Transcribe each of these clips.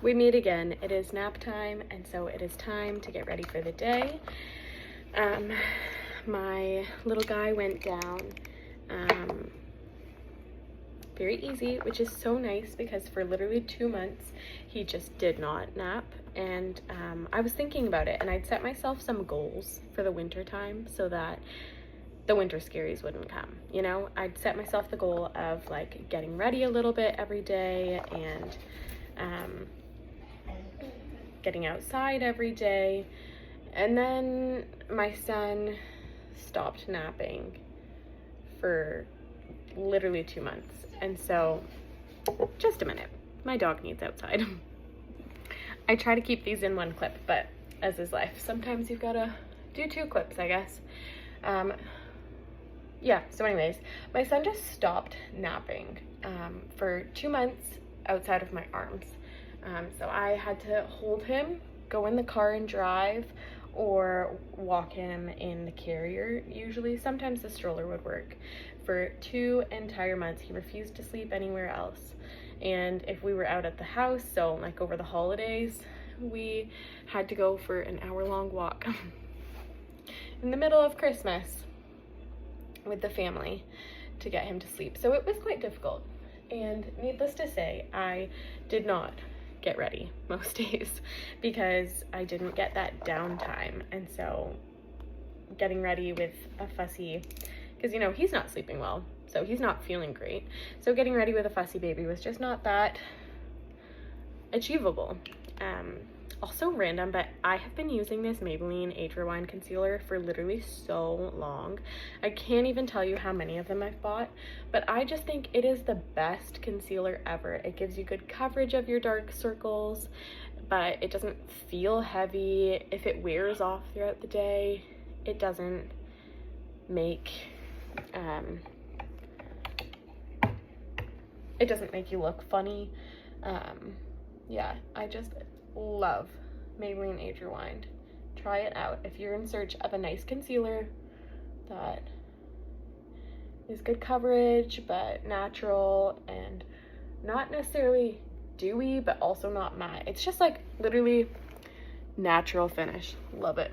we meet again. It is nap time, and so it is time to get ready for the day. My little guy went down very easy, which is so nice because for literally 2 months he just did not nap. And I was thinking about it, and I'd set myself some goals for the winter time so that the winter scaries wouldn't come. You know, I'd set myself the goal of like getting ready a little bit every day and getting outside every day. And then my son stopped napping for literally 2 months. And so, just a minute, my dog needs outside. I try to keep these in one clip, but as is life, sometimes you've got to do 2 clips, I guess. Yeah, so anyways, my son just stopped napping for 2 months outside of my arms. So I had to hold him, go in the car and drive, or walk him in the carrier usually. Sometimes the stroller would work. For 2 entire months, he refused to sleep anywhere else. And if we were out at the house, so like over the holidays, we had to go for an hour-long walk in the middle of Christmas with the family to get him to sleep. So it was quite difficult. And needless to say, I did not get ready most days because I didn't get that downtime. And so getting ready with a fussy, because you know, he's not sleeping well, so he's not feeling great. So getting ready with a fussy baby was just not that achievable. Also random, but I have been using this Maybelline Age Rewind concealer for literally so long. I can't even tell you how many of them I've bought, but I just think it is the best concealer ever. It gives you good coverage of your dark circles, but it doesn't feel heavy. If it wears off throughout the day, it doesn't make you look funny. Yeah, I just love Maybelline Age Rewind. Try it out if you're in search of a nice concealer that is good coverage but natural and not necessarily dewy but also not matte. It's just like literally natural finish. Love it.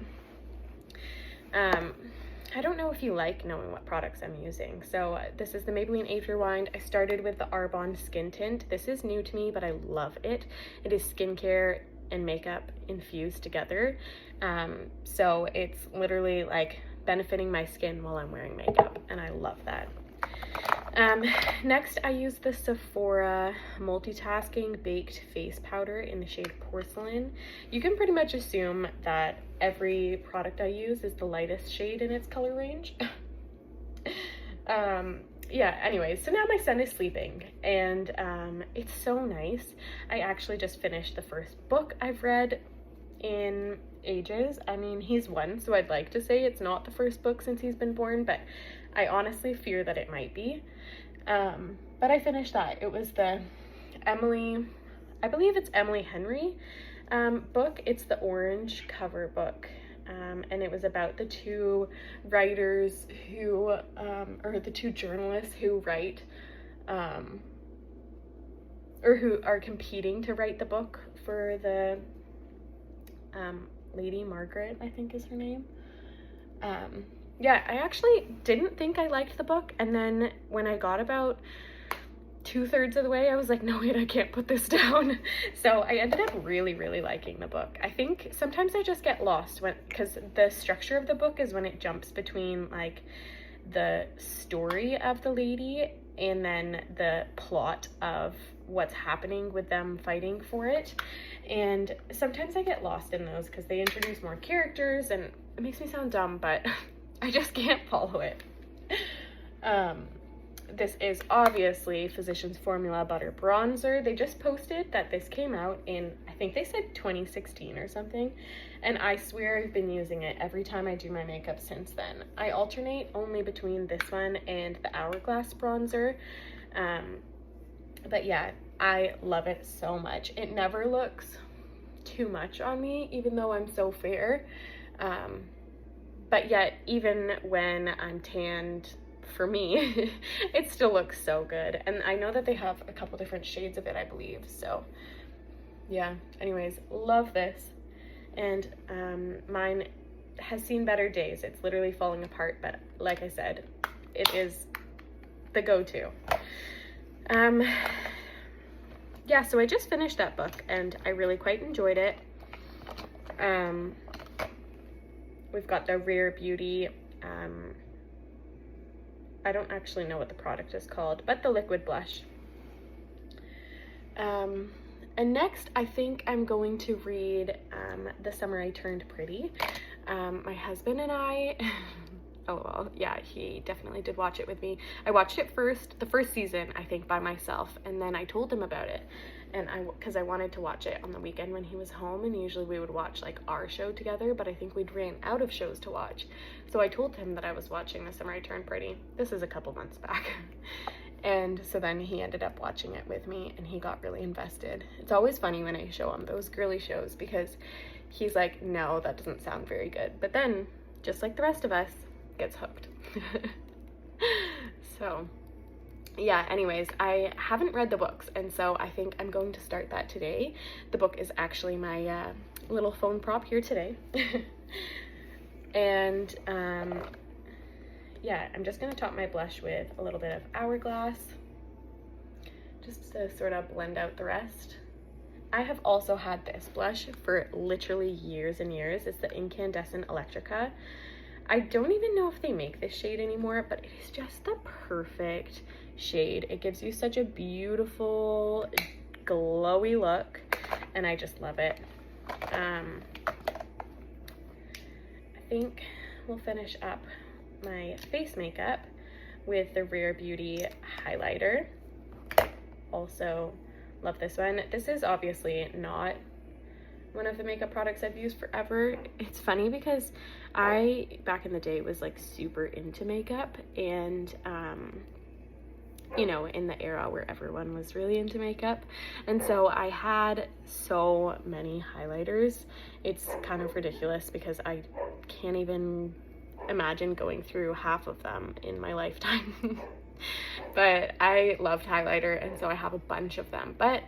I don't know if you like knowing what products I'm using. So this is the Maybelline Age Rewind. I started with the Arbonne Skin Tint. This is new to me, but I love it. It is skincare and makeup infused together. So it's literally like benefiting my skin while I'm wearing makeup, and I love that. Next, I use the Sephora Multitasking Baked Face Powder in the shade Porcelain. You can pretty much assume that every product I use is the lightest shade in its color range. Yeah, anyways, so now my son is sleeping, and it's so nice. I actually just finished the first book I've read in ages. I mean, he's 1, so I'd like to say it's not the first book since he's been born, but I honestly fear that it might be. But I finished that. It was the Emily, I believe it's Emily Henry book. It's the orange cover book. And it was about the 2 writers who, or the 2 journalists who write, or who are competing to write the book for the Lady Margaret, I think is her name. Yeah, I actually didn't think I liked the book, and then when I got about 2/3 of the way, I was like, no wait, I can't put this down. So I ended up really liking the book. I think sometimes I just get lost because the structure of the book is when it jumps between like the story of the lady and then the plot of what's happening with them fighting for it. And sometimes I get lost in those because they introduce more characters, and it makes me sound dumb, but I just can't follow it. This is obviously Physicians Formula Butter Bronzer. They just posted that this came out in, I think they said 2016 or something, and I swear I've been using it every time I do my makeup since then. I alternate only between this one and the Hourglass bronzer, but yeah, I love it so much. It never looks too much on me, even though I'm so fair, but yet even when I'm tanned, for me, it still looks so good. And I know that they have a couple different shades of it, I believe. So yeah, anyways, love this. And mine has seen better days. It's literally falling apart, but like I said, it is the go-to. Yeah, so I just finished that book and I really quite enjoyed it. We've got the Rare Beauty, I don't actually know what the product is called, but the liquid blush. And next, I think I'm going to read The Summer I Turned Pretty. My husband and I, oh well, yeah, he definitely did watch it with me. I watched it the first season, I think, by myself, and then I told him about it. And because I wanted to watch it on the weekend when he was home, and usually we would watch like our show together, but I think we'd ran out of shows to watch. So I told him that I was watching The Summer I Turned Pretty. This is a couple months back. And so then he ended up watching it with me and he got really invested. It's always funny when I show him those girly shows because he's like, no, that doesn't sound very good. But then, just like the rest of us, gets hooked. So, yeah, anyways, I haven't read the books, and so I think I'm going to start that today. The book is actually my little phone prop here today. And, yeah, I'm just going to top my blush with a little bit of Hourglass, just to sort of blend out the rest. I have also had this blush for literally years and years. It's the Incandescent Electrica. I don't even know if they make this shade anymore, but it is just the perfect shade. It gives you such a beautiful, glowy look, and I just love it. I think we'll finish up my face makeup with the Rare Beauty highlighter. Also love this one. This is obviously not one of the makeup products I've used forever. It's funny because I, back in the day, was like super into makeup, and you know, in the era where everyone was really into makeup, and so I had so many highlighters. It's kind of ridiculous because I can't even imagine going through half of them in my lifetime. But I loved highlighter, and so I have a bunch of them, but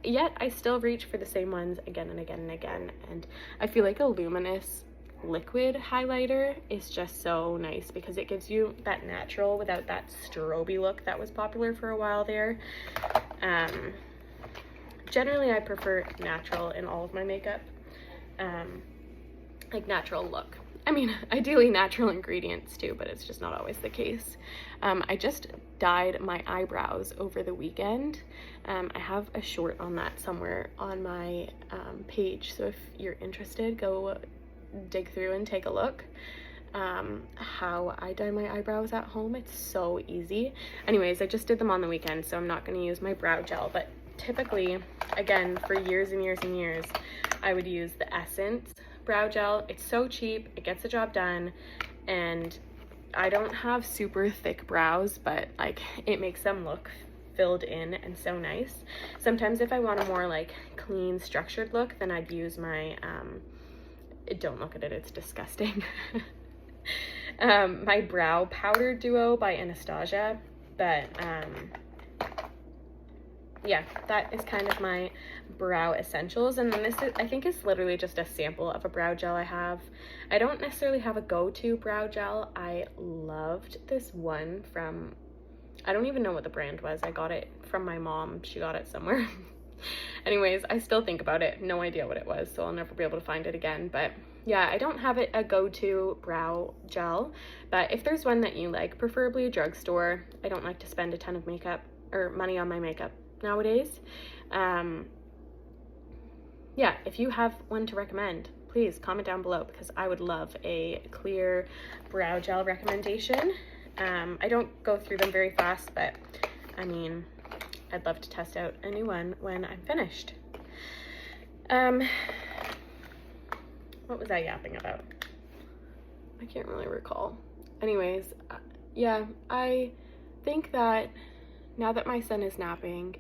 yet I still reach for the same ones again and again and again. And I feel like a luminous liquid highlighter is just so nice because it gives you that natural without that stroby look that was popular for a while there. Generally I prefer natural in all of my makeup, like natural look. I mean, ideally natural ingredients too, but it's just not always the case. I just dyed my eyebrows over the weekend. I have a short on that somewhere on my page, so if you're interested, go dig through and take a look. How I dye my eyebrows at home, it's so easy. Anyways, I just did them on the weekend, so I'm not going to use my brow gel, but typically, again, for years and years and years, I would use the Essence brow gel. It's so cheap, it gets the job done, and I don't have super thick brows, but like it makes them look filled in and so nice. Sometimes if I want a more like clean, structured look, then I'd use my don't look at it, it's disgusting. My brow powder duo by Anastasia, but yeah, that is kind of my brow essentials. And then this is, I think, is literally just a sample of a brow gel I have. I don't necessarily have a go-to brow gel. I loved this one from, I don't even know what the brand was. I got it from my mom. She got it somewhere. Anyways, I still think about it. No idea what it was, so I'll never be able to find it again. But yeah, I don't have a go-to brow gel, but if there's one that you like, preferably a drugstore. I don't like to spend a ton of makeup or money on my makeup nowadays. Yeah, if you have one to recommend, please comment down below because I would love a clear brow gel recommendation. I don't go through them very fast, but I mean, I'd love to test out a new one when I'm finished. What was I yapping about? I can't really recall. Anyways, yeah, I think that now that my son is napping,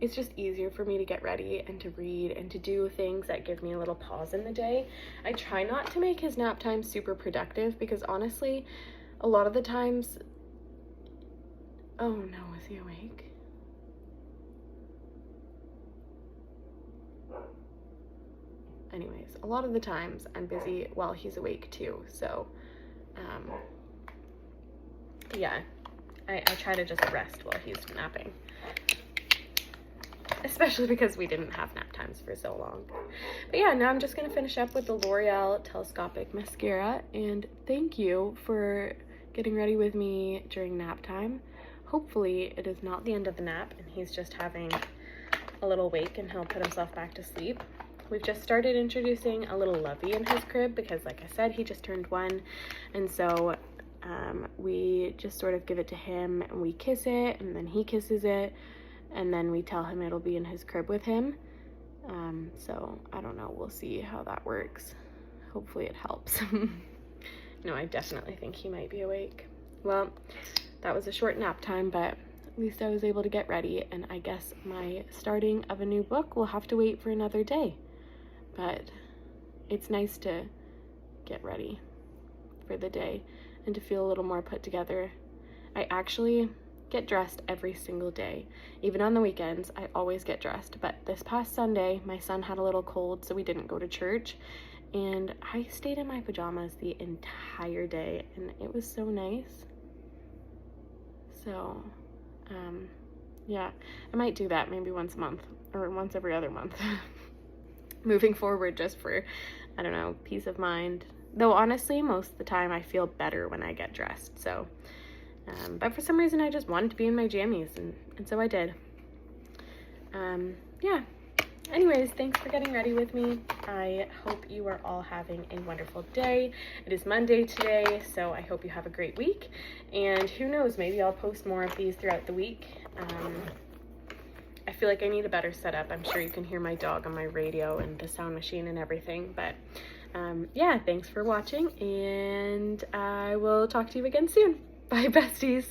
it's just easier for me to get ready and to read and to do things that give me a little pause in the day. I try not to make his nap time super productive because honestly, a lot of the times, oh no, is he awake? anyways, a lot of the times I'm busy while he's awake too. So, yeah, I try to just rest while he's napping. Especially because we didn't have nap times for so long. But yeah, now I'm just going to finish up with the L'Oreal Telescopic Mascara. And thank you for getting ready with me during nap time. Hopefully it is not the end of the nap and he's just having a little wake and he'll put himself back to sleep. We've just started introducing a little lovey in his crib because, like I said, he just turned 1. And so we just sort of give it to him and we kiss it and then he kisses it. And then we tell him it'll be in his crib with him. So I don't know, we'll see how that works. Hopefully it helps. No, I definitely think he might be awake. Well, that was a short nap time, but at least I was able to get ready, and I guess my starting of a new book will have to wait for another day. But it's nice to get ready for the day and to feel a little more put together. I actually get dressed every single day. Even on the weekends, I always get dressed. But this past Sunday, my son had a little cold, so we didn't go to church. And I stayed in my pajamas the entire day, and it was so nice. So, yeah, I might do that maybe once a month or once every other month. Moving forward, just for, I don't know, peace of mind. Though honestly, most of the time I feel better when I get dressed. So, but for some reason I just wanted to be in my jammies, and so I did. Yeah. Anyways, thanks for getting ready with me. I hope you are all having a wonderful day. It is Monday today, so I hope you have a great week. And who knows, maybe I'll post more of these throughout the week. I feel like I need a better setup. I'm sure you can hear my dog on my radio and the sound machine and everything. But yeah, thanks for watching, and I will talk to you again soon. Bye, besties.